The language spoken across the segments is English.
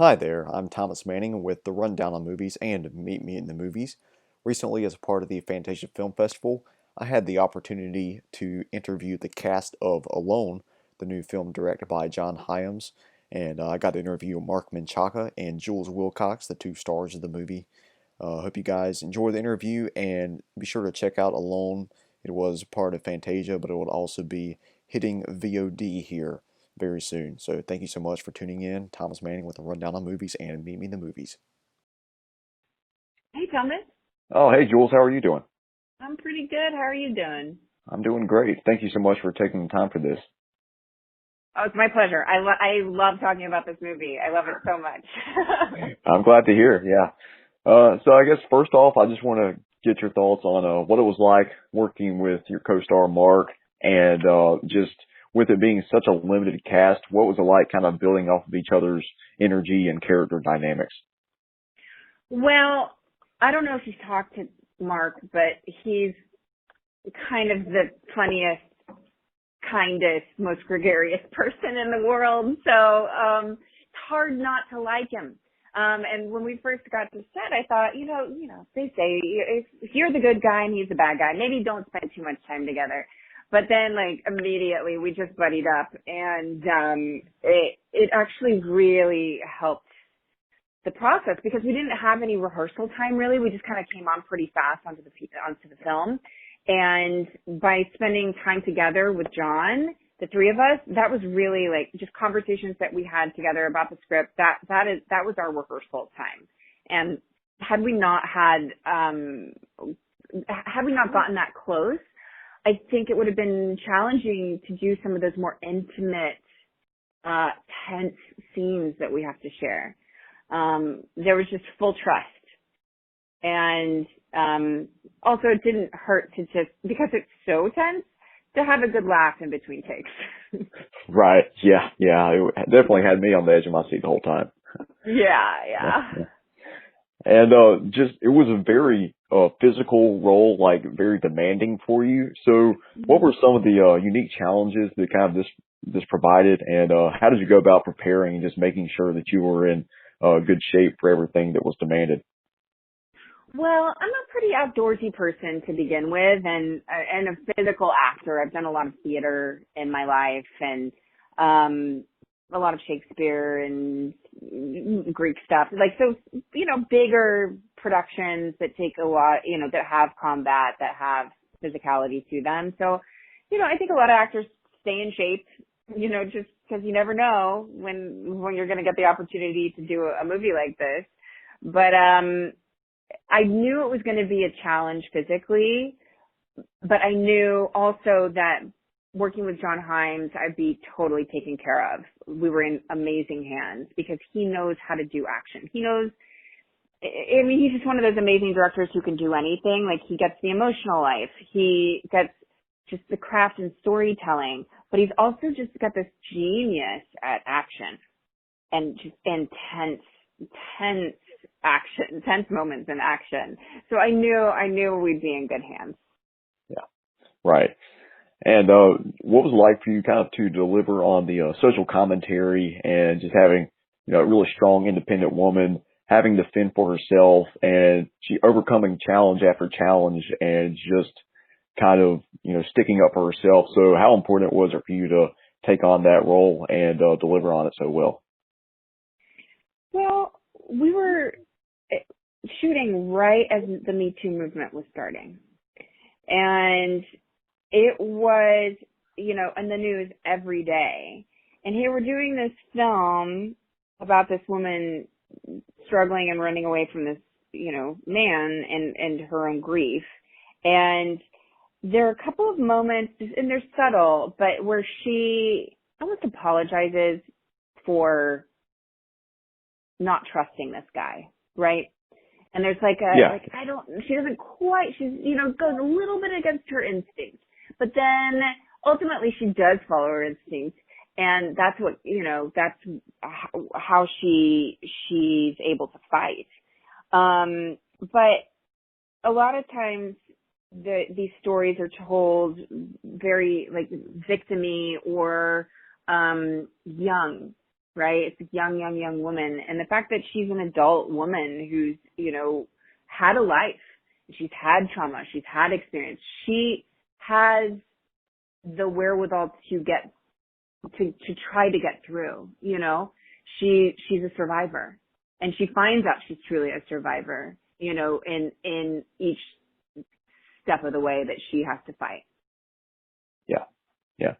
Hi there, I'm Thomas Manning with the Rundown on Movies and Meet Me in the Movies. Recently, as a part of the Fantasia Film Festival, I had the opportunity to interview the cast of Alone, the new film directed by John Hyams, and I got to interview Marc Menchaca and Jules Wilcox, the two stars of the movie. Hope you guys enjoy the interview and be sure to check out Alone. It was part of Fantasia, but it will also be hitting VOD here very soon. So thank you so much for tuning in. Thomas Manning with a rundown on movies and Meet Me in the Movies. Hey, Thomas. Oh, hey, Jules, how are you doing? I'm pretty good. How are you doing? I'm doing great. Thank you so much for taking the time for this. Oh, it's my pleasure. I love talking about this movie. I love it so much. I'm glad to hear, yeah. So I guess first off, I just want to get your thoughts on what it was like working with your co-star Mark and just with it being such a limited cast, what was it like kind of building off of each other's energy and character dynamics? Well, I don't know if you've talked to Mark, but he's kind of the funniest, kindest, most gregarious person in the world. So it's hard not to like him. And when we first got to set, I thought, they say if you're the good guy and he's the bad guy, maybe don't spend too much time together. But then, like, immediately we just buddied up, and it actually really helped the process because we didn't have any rehearsal time really. We just kind of came on pretty fast onto the film. And by spending time together with John, the three of us, that was really like just conversations that we had together about the script. That was our rehearsal time. And had we not gotten that close, I think it would have been challenging to do some of those more intimate, tense scenes that we have to share. There was just full trust. And also it didn't hurt to just, because it's so tense, to have a good laugh in between takes. Right. Yeah. It definitely had me on the edge of my seat the whole time. Yeah. And just it was a very physical role, like very demanding for you. So, what were some of the unique challenges that kind of this provided, and how did you go about preparing and just making sure that you were in good shape for everything that was demanded? Well, I'm a pretty outdoorsy person to begin with, and a physical actor. I've done a lot of theater in my life, and a lot of Shakespeare and Greek stuff. Like, so, bigger productions that take a lot, that have combat, that have physicality to them. So, I think a lot of actors stay in shape, just because you never know when you're going to get the opportunity to do a movie like this. But I knew it was going to be a challenge physically, but I knew also that working with John Hyams, I'd be totally taken care of. We were in amazing hands because he knows how to do action. He knows, he's just one of those amazing directors who can do anything. Like, he gets the emotional life. He gets just the craft and storytelling, but he's also just got this genius at action and just intense action, tense moments in action. So I knew we'd be in good hands. Yeah. Right. And what was it like for you kind of to deliver on the social commentary and just having, a really strong, independent woman having to fend for herself and she overcoming challenge after challenge and just kind of, sticking up for herself. So how important was it for you to take on that role and deliver on it so well? Well, we were shooting right as the Me Too movement was starting. And it was, in the news every day. And here we're doing this film about this woman struggling and running away from this, man and her own grief. And there are a couple of moments, and they're subtle, but where she almost apologizes for not trusting this guy, right? And there's she doesn't quite, goes a little bit against her instinct. But then ultimately she does follow her instinct. And that's what, that's how she's able to fight. But a lot of times these stories are told very like victim-y or young, right? It's a young woman. And the fact that she's an adult woman who's, had a life, she's had trauma, she's had experience, she has the wherewithal to try to get through, she's a survivor, and she finds out she's truly a survivor, in each step of the way that she has to fight. Yeah. Yeah.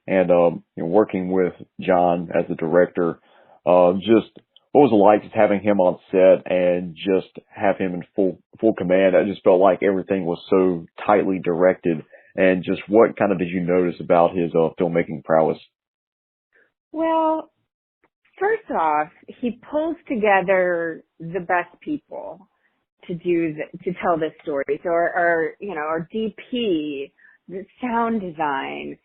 And, working with John as the director, just what was it like just having him on set and just have him in full command? I just felt like everything was so tightly directed. And just what kind of did you notice about his filmmaking prowess? Well, first off, he pulls together the best people to tell this story. So our DP, the sound design,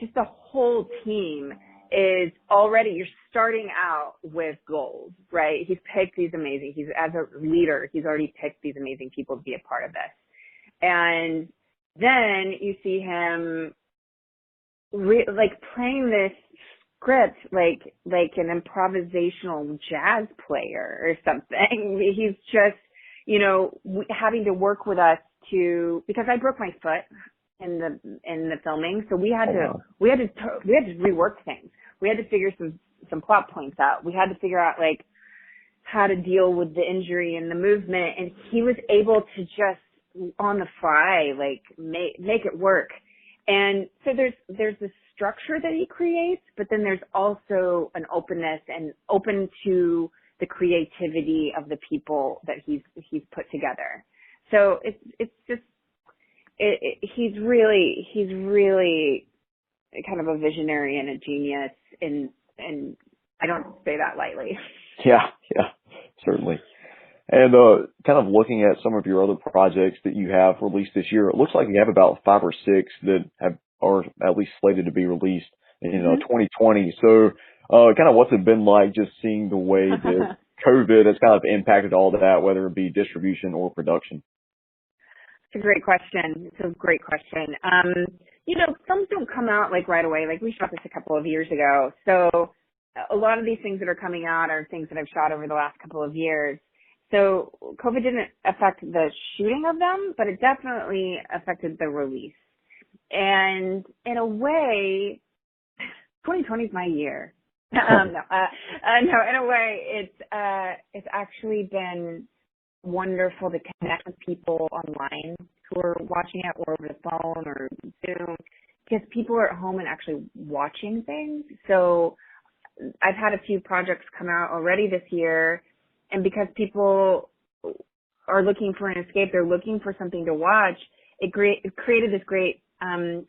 just the whole team is already, you're starting out with gold, right? He's picked these amazing, as a leader, he's already picked these amazing people to be a part of this. And then you see him playing this script like an improvisational jazz player or something. He's just, having to work with us because I broke my foot in the filming, so we had to rework things. We had to figure some plot points out. We had to figure out how to deal with the injury and the movement, and he was able to just on the fly make it work. And so there's this structure that he creates, but then there's also an openness and open to the creativity of the people that he's put together. So it's just he's really kind of a visionary and a genius, and I don't say that lightly. Yeah, certainly. And kind of looking at some of your other projects that you have released this year, it looks like you have about 5 or 6 that are at least slated to be released in 2020. So kind of what's it been like just seeing the way that COVID has kind of impacted all that, whether it be distribution or production? It's a great question. Films don't come out right away. We shot this a couple of years ago. So a lot of these things that are coming out are things that I've shot over the last couple of years. So COVID didn't affect the shooting of them, but it definitely affected the release. And in a way, 2020 is my year. No, in a way, it's actually been wonderful to connect with people online who are watching it, or over the phone or Zoom, because people are at home and actually watching things. So I've had a few projects come out already this year, and because people are looking for an escape, they're looking for something to watch, it created this great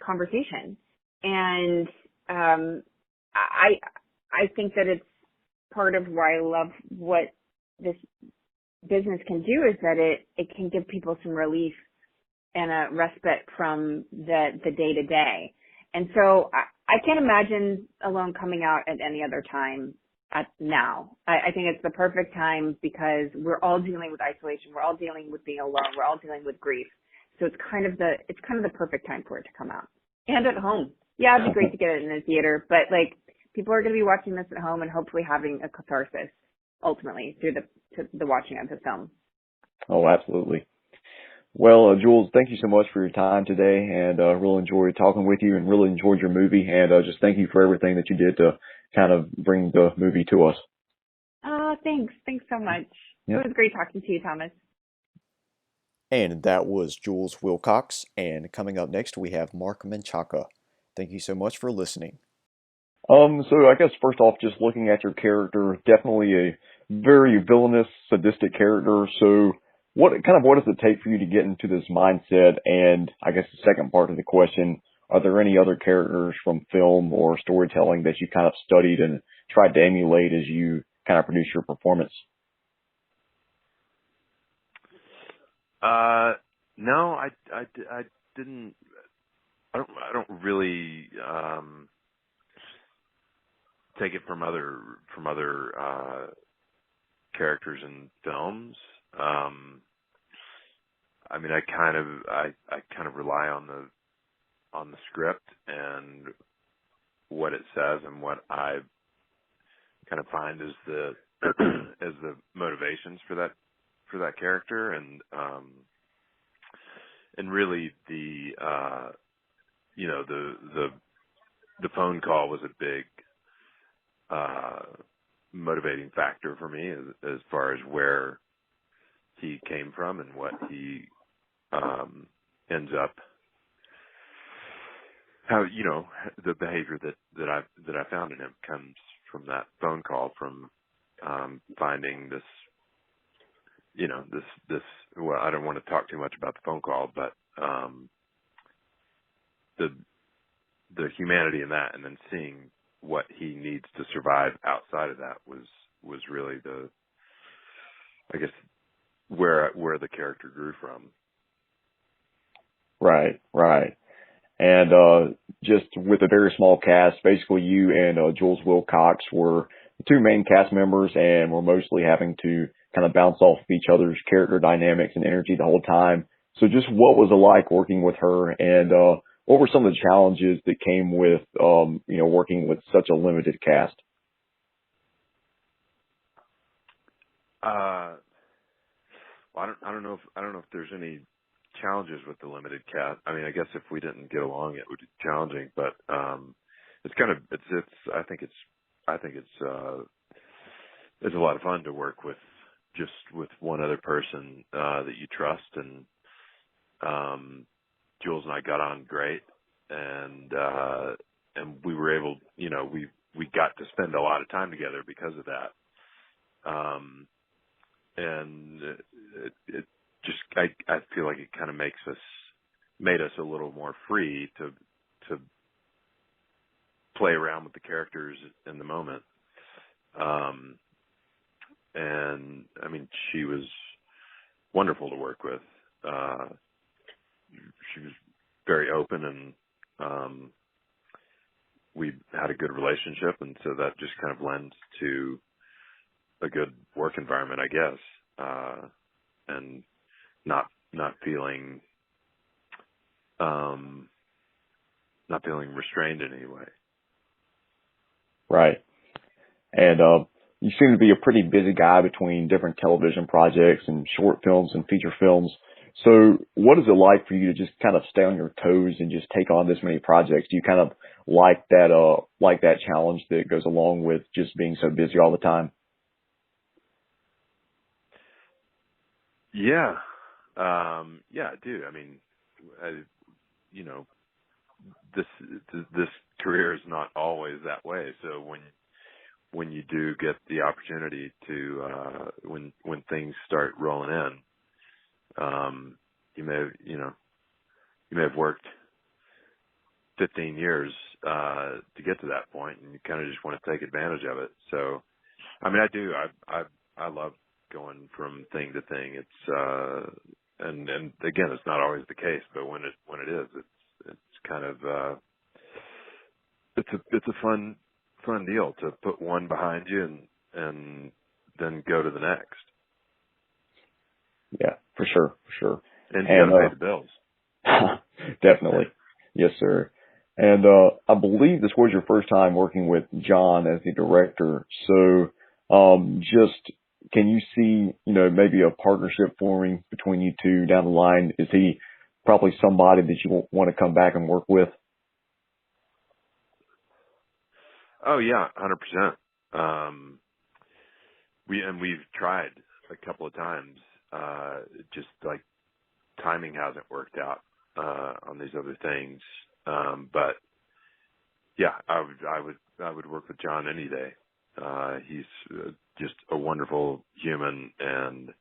conversation. And I think that it's part of why I love what this business can do, is that it can give people some relief and a respite from the day to day. And so I can't imagine Alone coming out at any other time now. I think it's the perfect time because we're all dealing with isolation. We're all dealing with being alone. We're all dealing with grief. So it's kind of the perfect time for it to come out. And at home. Yeah, it'd be great to get it in the theater, but people are going to be watching this at home and hopefully having a catharsis ultimately through the watching of the film. Oh, absolutely. Well, Jules, thank you so much for your time today, and really enjoyed talking with you and really enjoyed your movie, and just thank you for everything that you did to kind of bring the movie to us. Thanks. Thanks so much. Yep. It was great talking to you, Thomas. And that was Jules Wilcox, and coming up next we have Marc Menchaca. Thank you so much for listening. So I guess first off, just looking at your character, definitely a very villainous, sadistic character. So what does it take for you to get into this mindset? And I guess the second part of the question, are there any other characters from film or storytelling that you kind of studied and tried to emulate as you kind of produce your performance? No, I didn't. I don't really take it from other characters in films. I mean, I kind of rely on the script and what it says and what I kind of find as the as the motivations for that character, and really the the phone call was a big motivating factor for me as far as where he came from and what he ends up, how the behavior that I found in him comes from that phone call, from finding this this well, I don't want to talk too much about the phone call, but the humanity in that, and then seeing what he needs to survive outside of that was really I guess where the character grew from. Right, right. And just with a very small cast, basically you and Jules Wilcox were the two main cast members, and were mostly having to kind of bounce off of each other's character dynamics and energy the whole time. So just what was it like working with her, and what were some of the challenges that came with working with such a limited cast? Well, I don't know if there's any challenges with the limited cast. I mean, I guess if we didn't get along, it would be challenging. But I think it's a lot of fun to work with one other person that you trust, and Jules and I got on great, and we were able, we got to spend a lot of time together because of that. And it just, I feel like it kind of made us a little more free to play around with the characters in the moment. And I mean, she was wonderful to work with. She was very open, and we had a good relationship, and so that just kind of lends to a good work environment, I guess, and not feeling restrained in any way. Right. And you seem to be a pretty busy guy between different television projects and short films and feature films. So what is it like for you to just kind of stay on your toes and just take on this many projects? Do you kind of like that challenge that goes along with just being so busy all the time? Yeah. Yeah, I do. I mean, this career is not always that way. So when you do get the opportunity to, when things start rolling in, you may have worked 15 years, to get to that point, and you kind of just want to take advantage of it. So, I mean, I do. I love going from thing to thing. It's, and again, it's not always the case, but when it is, it's kind of, it's a fun deal to put one behind you and then go to the next. Yeah, for sure. And you gotta pay the bills. Definitely. Yes, sir. And I believe this was your first time working with John as the director. So just, can you see, maybe a partnership forming between you two down the line? Is he probably somebody that you want to come back and work with? Oh yeah, 100%. We've tried a couple of times. Just like timing hasn't worked out on these other things. But yeah, I would work with John any day. He's just a wonderful human and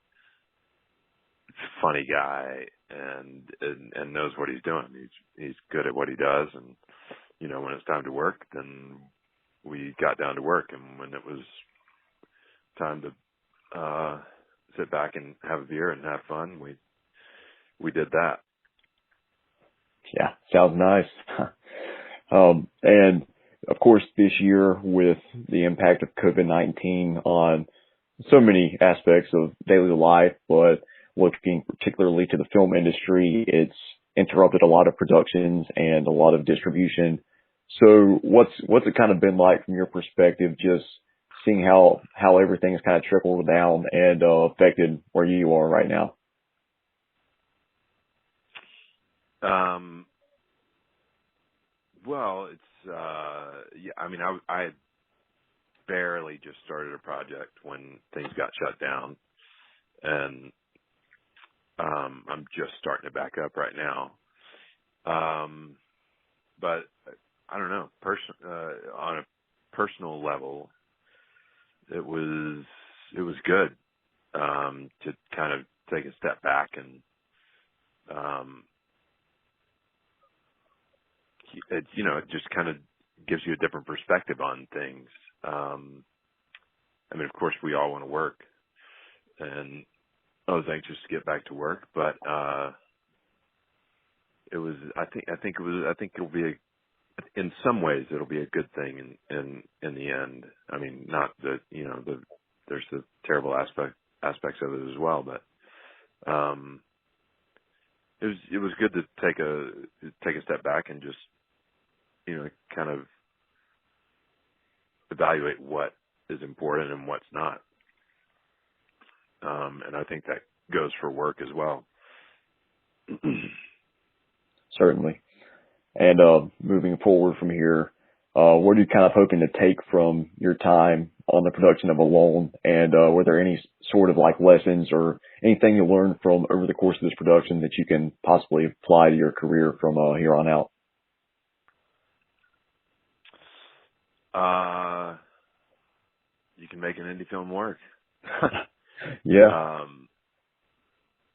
funny guy, and knows what he's doing. He's good at what he does, and when it's time to work, then we got down to work, and when it was time to sit back and have a beer and have fun, we did that. Yeah, sounds nice. And of course, this year with the impact of COVID-19 on so many aspects of daily life, but looking particularly to the film industry, it's interrupted a lot of productions and a lot of distribution. So what's it kind of been like from your perspective, just seeing how everything has kind of trickled down and affected where you are right now? Well, it's yeah. I mean, I barely just started a project when things got shut down, and I'm just starting to back up right now. But I don't know. On a personal level, it was good to kind of take a step back and it just kind of gives you a different perspective on things. I mean, of course, we all want to work, and I was anxious to get back to work, but it was. I think it'll be in some ways it'll be a good thing in the end. I mean, not that there's the terrible aspects of it as well, but it was good to take a step back and just kind of evaluate what is important and what's not. And I think that goes for work as well. Certainly. And moving forward from here, what are you kind of hoping to take from your time on the production of Alone? And were there any sort of like lessons or anything you learned from over the course of this production that you can possibly apply to your career from here on out? You can make an indie film work. Yeah.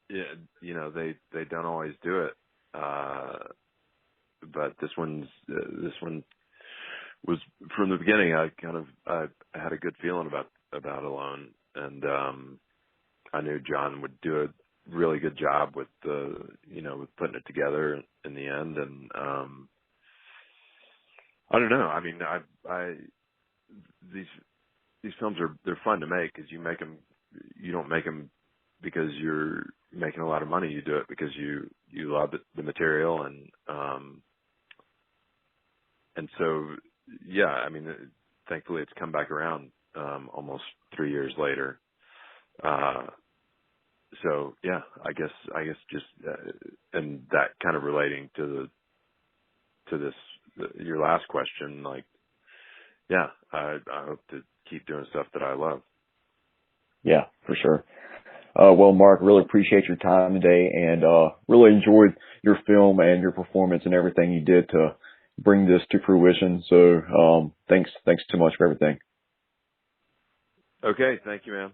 Yeah, they don't always do it. But this one was from the beginning. I had a good feeling about Alone, and I knew John would do a really good job with with putting it together in the end. And I don't know. I mean, these films they're fun to make because you make them. You don't make them because you're making a lot of money. You do it because you love the material, and so yeah. I mean, thankfully it's come back around almost 3 years later. So yeah, I guess just and that kind of relating to your last question, like yeah, I hope to keep doing stuff that I love. Yeah, for sure. Well, Marc, really appreciate your time today and really enjoyed your film and your performance and everything you did to bring this to fruition. So thanks too much for everything. Okay, thank you, man.